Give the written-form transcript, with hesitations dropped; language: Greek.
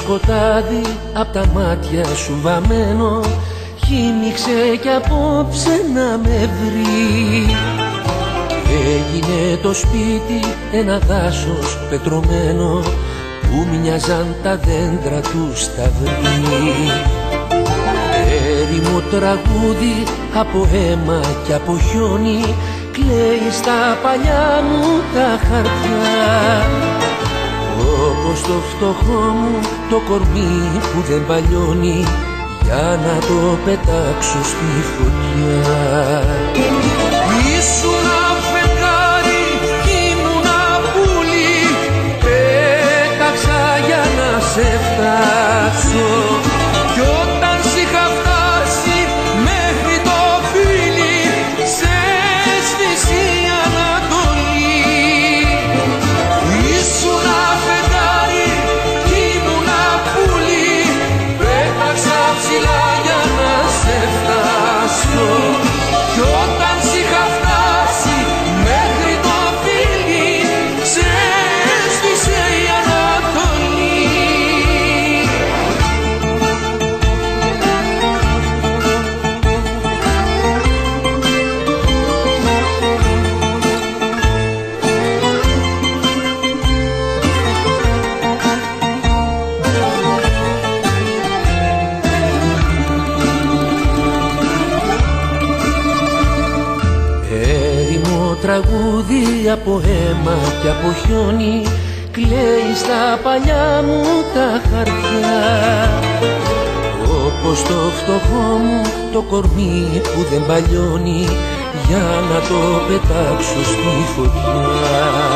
σκοτάδι απ' τα μάτια σου βαμμένο χύμιξε κι απόψε να με βρει. Έγινε το σπίτι ένα δάσος πετρωμένο που μοιάζαν τα δέντρα του σταυρί. Έρημο τραγούδι από αίμα κι από χιόνι κλαίει στα παλιά μου τα χαρτιά. Όπως το φτωχό μου το κορμί που δεν παλιώνει για να το πετάξω στη φωτιά. Ήσουνα φεγγάρι, ήμουνα πουλί, πέταξα για να σε φτάσω. Κι όταν σ' είχα φτάσει μέχρι το φίλι, σε έσβησε η Ανατολή. Ήσουνα φεγγάρι, ήμουνα πουλί, πέταξα ψηλά για να σε φτάσω. Κι όταν σ' είχα φτάσει μέχρι το φίλι, σε έσβησε η Ανατολή. Έρημο τραγούδι από αίμα και από χιόνι κλαίει στα παλιά μου τα χαρτιά. Όπως το φτωχό μου το κορμί που δεν παλιώνει για να το πετάξω στη φωτιά.